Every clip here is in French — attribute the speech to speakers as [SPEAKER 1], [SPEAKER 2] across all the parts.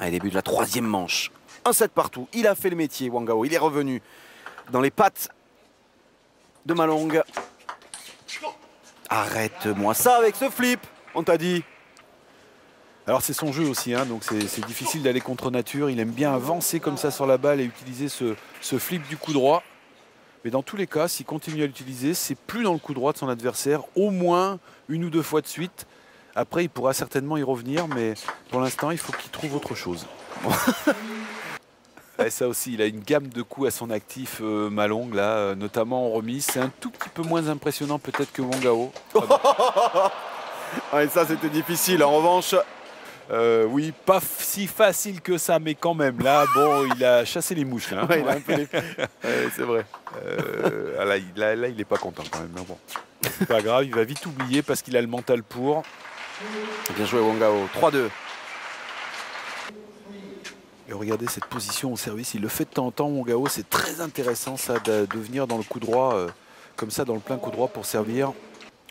[SPEAKER 1] Allez, début de la troisième manche. Un set partout. Il a fait le métier, Wang Gao. Il est revenu dans les pattes de Ma Long. Arrête-moi ça avec ce flip, on t'a dit.
[SPEAKER 2] Alors c'est son jeu aussi, hein, donc c'est difficile d'aller contre nature. Il aime bien avancer comme ça sur la balle et utiliser ce flip du coup droit. Mais dans tous les cas, s'il continue à l'utiliser, c'est plus dans le coup droit de son adversaire, au moins une ou deux fois de suite. Après, il pourra certainement y revenir, mais pour l'instant, il faut qu'il trouve autre chose. Et ça aussi, il a une gamme de coups à son actif, Ma Long, là, notamment en remise. C'est un tout petit peu moins impressionnant peut-être que Wang Gao.
[SPEAKER 1] Ouais, ça, c'était difficile. En revanche,
[SPEAKER 2] oui, pas si facile que ça, mais quand même. Là, bon, il a chassé les mouches. Là, hein.
[SPEAKER 1] ouais, il a un peu les... ouais, c'est vrai.
[SPEAKER 2] Là, il n'est pas content quand même. Mais bon, c'est pas grave, il va vite oublier parce qu'il a le mental pour.
[SPEAKER 1] Bien joué, Wang Gao. 3-2.
[SPEAKER 2] Et regardez cette position au service, il le fait de temps en temps, Wang Gao. C'est très intéressant ça, de venir dans le coup droit, comme ça, dans le plein coup droit pour servir.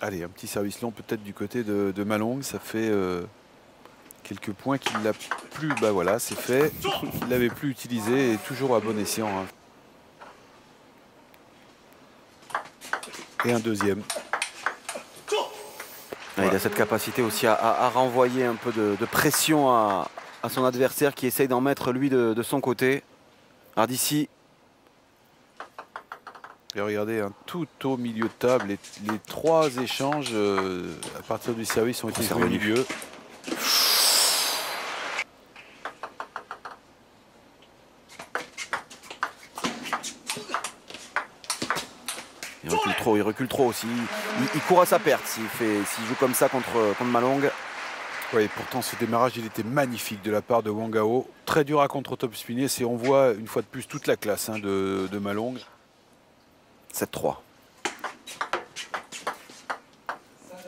[SPEAKER 2] Allez, un petit service long peut-être du côté de Ma Long. Ça fait quelques points qu'il n'a plus. Bah voilà, c'est fait. Il l'avait plus utilisé et toujours à bon escient. Hein. Et un deuxième.
[SPEAKER 1] Il a cette capacité aussi à renvoyer un peu de pression à son adversaire qui essaye d'en mettre lui de son côté. Alors d'ici.
[SPEAKER 2] Et regardez, hein, tout au milieu de table, les trois échanges à partir du service ont été joués au milieu.
[SPEAKER 1] Il recule trop aussi. Il court à sa perte s'il joue comme ça contre Ma Long.
[SPEAKER 2] Oui, pourtant ce démarrage il était magnifique de la part de Wang Gao. Très dur à contre-top spinner. On voit une fois de plus toute la classe hein, de Ma Long.
[SPEAKER 1] 7-3.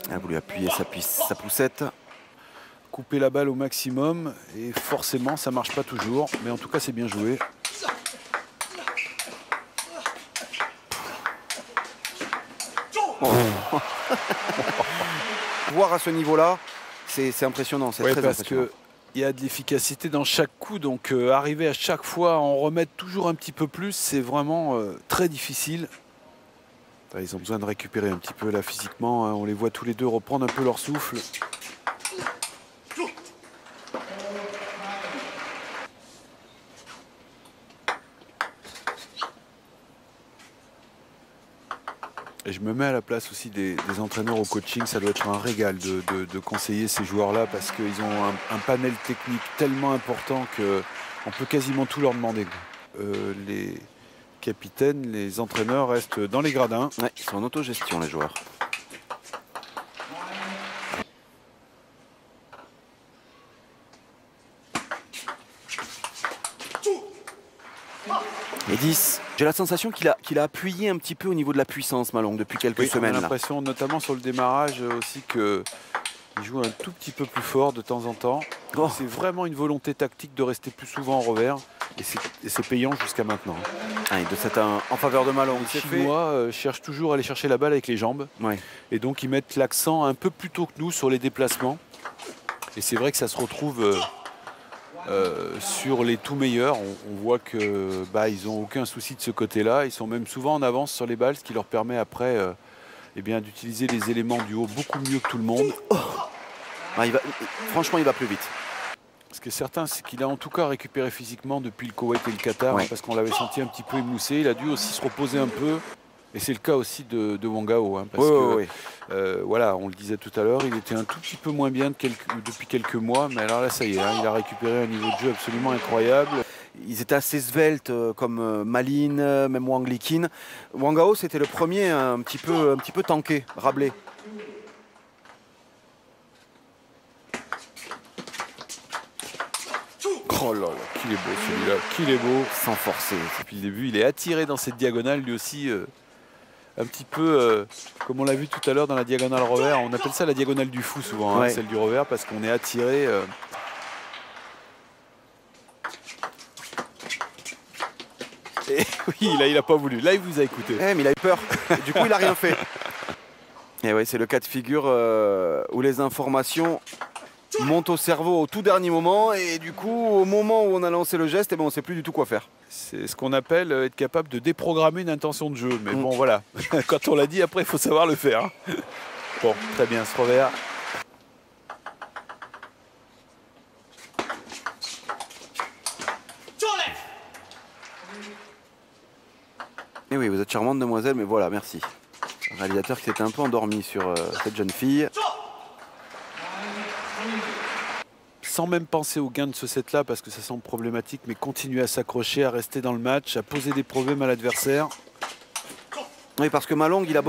[SPEAKER 1] Il a voulu appuyer sa poussette.
[SPEAKER 2] Couper la balle au maximum et forcément ça marche pas toujours. Mais en tout cas c'est bien joué.
[SPEAKER 1] Oh. Voir à ce niveau-là, c'est impressionnant, c'est très impressionnant.
[SPEAKER 2] Parce qu'il y a de l'efficacité dans chaque coup, donc arriver à chaque fois à en remettre toujours un petit peu plus, c'est vraiment très difficile. Ils ont besoin de récupérer un petit peu là physiquement, hein. On les voit tous les deux reprendre un peu leur souffle. Et je me mets à la place aussi des entraîneurs au coaching. Ça doit être un régal de conseiller ces joueurs-là parce qu'ils ont un panel technique tellement important qu'on peut quasiment tout leur demander. Les capitaines, les entraîneurs restent dans les gradins.
[SPEAKER 1] Ouais, ils sont en autogestion, les joueurs. Et 10. J'ai la sensation qu'il a appuyé un petit peu au niveau de la puissance, Ma Long, depuis quelques semaines.
[SPEAKER 2] J'ai l'impression, notamment sur le démarrage aussi, qu'il joue un tout petit peu plus fort de temps en temps. Oh. C'est vraiment une volonté tactique de rester plus souvent en revers. Et c'est payant jusqu'à maintenant.
[SPEAKER 1] Ah, de 7-1 en faveur de Ma Long.
[SPEAKER 2] Les Chinois cherchent toujours à aller chercher la balle avec les jambes.
[SPEAKER 1] Ouais.
[SPEAKER 2] Et donc ils mettent l'accent un peu plus tôt que nous sur les déplacements. Et c'est vrai que ça se retrouve sur les tout meilleurs. On voit que ils n'ont aucun souci de ce côté-là. Ils sont même souvent en avance sur les balles, ce qui leur permet après d'utiliser les éléments du haut beaucoup mieux que tout le monde.
[SPEAKER 1] Oh. Ah, franchement, il va plus vite.
[SPEAKER 2] Ce qui est certain, c'est qu'il a en tout cas récupéré physiquement depuis le Koweït et le Qatar,
[SPEAKER 1] ouais.
[SPEAKER 2] Parce qu'on l'avait senti un petit peu émoussé. Il a dû aussi se reposer un peu. Et c'est le cas aussi de Wang Gao. Hein, parce que, voilà, on le disait tout à l'heure, il était un tout petit peu moins bien depuis quelques mois. Mais alors là, ça y est, hein, il a récupéré un niveau de jeu absolument incroyable.
[SPEAKER 1] Ils étaient assez sveltes comme Malin, même Wang Liqin. Wang Gao, c'était le premier un petit peu tanké, rablé.
[SPEAKER 2] Oh là là, qu'il est beau celui-là, qu'il est beau.
[SPEAKER 1] Sans forcer.
[SPEAKER 2] Depuis le début, il est attiré dans cette diagonale, lui aussi, un petit peu, comme on l'a vu tout à l'heure dans la diagonale revers. On appelle ça la diagonale du fou souvent, hein, celle du revers, parce qu'on est attiré. Et oui, là, il n'a pas voulu. Là, il vous a écouté.
[SPEAKER 1] Mais il a eu peur. Du coup, il n'a rien fait. Et oui, c'est le cas de figure où les informations monte au cerveau au tout dernier moment et du coup au moment où on a lancé le geste, eh ben, on ne sait plus du tout quoi faire.
[SPEAKER 2] C'est ce qu'on appelle être capable de déprogrammer une intention de jeu. Mais bon voilà, quand on l'a dit après il faut savoir le faire. Bon, très bien ce revers.
[SPEAKER 1] Et oui, vous êtes charmante demoiselle, mais voilà, merci. Le réalisateur qui s'était un peu endormi sur cette jeune fille.
[SPEAKER 2] Sans même penser au gain de ce set-là, parce que ça semble problématique, mais continuer à s'accrocher, à rester dans le match, à poser des problèmes à l'adversaire.
[SPEAKER 1] Oui, parce que Malong, il a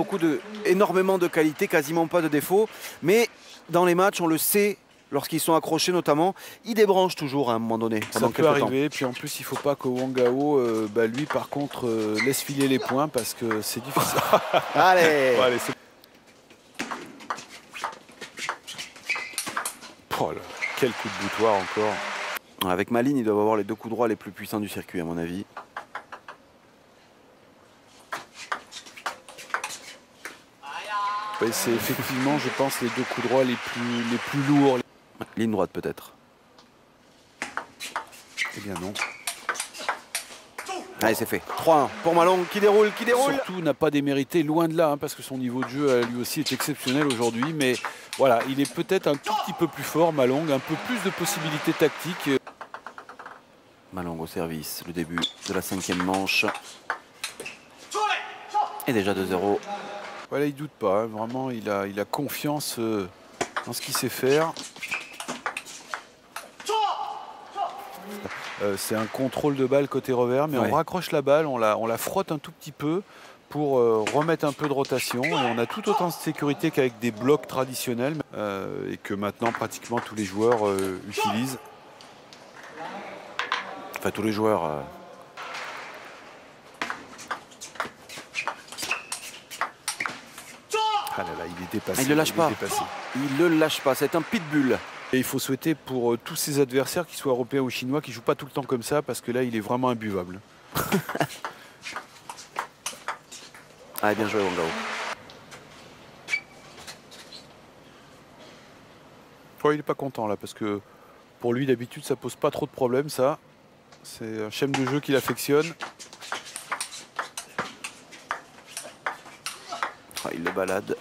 [SPEAKER 1] énormément de qualités, quasiment pas de défauts. Mais dans les matchs, on le sait, lorsqu'ils sont accrochés notamment, il débranche toujours à un moment donné.
[SPEAKER 2] Ça peut arriver, puis en plus, il ne faut pas que Wang Gao, lui, par contre, laisse filer les points, parce que c'est difficile.
[SPEAKER 1] Allez,
[SPEAKER 2] bon, allez oh là, quel coup de boutoir encore.
[SPEAKER 1] Avec Malin, ils doivent avoir les 2 coups droits les plus puissants du circuit, à mon avis.
[SPEAKER 2] Oui, c'est effectivement, je pense, les 2 coups droits les plus lourds.
[SPEAKER 1] Ligne droite peut-être.
[SPEAKER 2] Eh bien non.
[SPEAKER 1] Allez, c'est fait. 3-1 pour Malong qui déroule,
[SPEAKER 2] Surtout n'a pas démérité, loin de là, hein, parce que son niveau de jeu lui aussi est exceptionnel aujourd'hui. Mais voilà, il est peut-être un tout petit peu plus fort, Malong, un peu plus de possibilités tactiques.
[SPEAKER 1] Malong au service, le début de la 5e manche. Et déjà 2-0.
[SPEAKER 2] Voilà, il ne doute pas, hein, vraiment, il a confiance dans ce qu'il sait faire. C'est un contrôle de balle côté revers, mais on raccroche la balle, on la frotte un tout petit peu pour remettre un peu de rotation. Et on a tout autant de sécurité qu'avec des blocs traditionnels et que maintenant pratiquement tous les joueurs utilisent.
[SPEAKER 1] Enfin, tous les joueurs...
[SPEAKER 2] Ah là là, il est dépassé.
[SPEAKER 1] Il ne le lâche pas. Il ne le lâche pas, c'est un pitbull.
[SPEAKER 2] Et il faut souhaiter pour tous ses adversaires, qu'ils soient européens ou chinois, qu'ils ne jouent pas tout le temps comme ça, parce que là, il est vraiment imbuvable.
[SPEAKER 1] Allez, bien joué, Wang Gao.
[SPEAKER 2] Ouais, il n'est pas content là, parce que pour lui, d'habitude, ça pose pas trop de problèmes, ça. C'est un schème de jeu qu'il affectionne.
[SPEAKER 1] Ah, il le balade.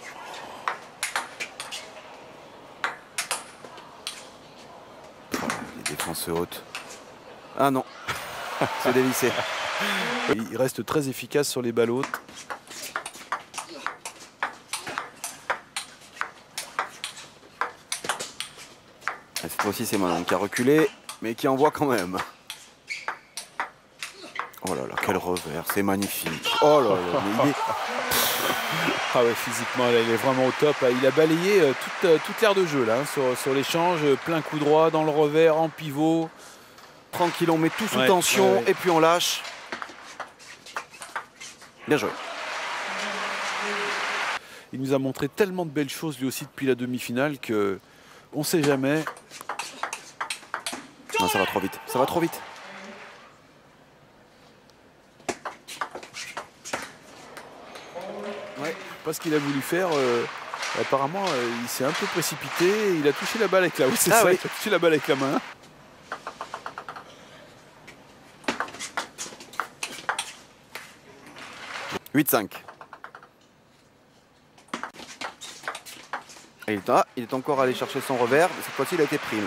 [SPEAKER 1] Les défenses hautes. Ah non, c'est dévissé.
[SPEAKER 2] Il reste très efficace sur les balles hautes.
[SPEAKER 1] Cette fois-ci, c'est Malong qui a reculé, mais qui envoie quand même. Oh là là, quel revers, c'est magnifique. Oh là là, mais il est...
[SPEAKER 2] Ah ouais, physiquement, là, il est vraiment au top. Il a balayé toute l'aire de jeu là, hein, sur l'échange, plein coup droit dans le revers, en pivot.
[SPEAKER 1] Tranquille, on met tout sous tension et puis on lâche. Bien joué.
[SPEAKER 2] Il nous a montré tellement de belles choses lui aussi depuis la demi-finale que on ne sait jamais.
[SPEAKER 1] Non, ça va trop vite, ça va trop vite.
[SPEAKER 2] Ouais, pas ce qu'il a voulu faire. Apparemment, il s'est un peu précipité. Il a touché la balle avec la main. C'est ça, il a touché la balle avec la main. «
[SPEAKER 1] 8-5. Et il est encore allé chercher son revers. Cette fois-ci, il a été pris.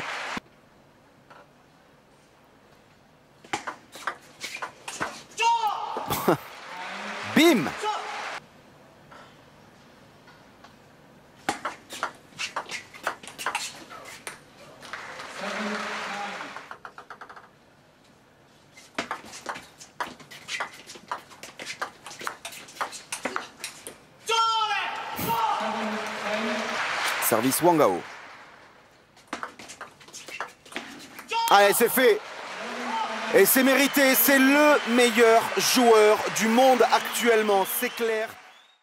[SPEAKER 1] Bim! Service Wang Gao. Allez, c'est fait. Et c'est mérité. C'est le meilleur joueur du monde actuellement. C'est clair.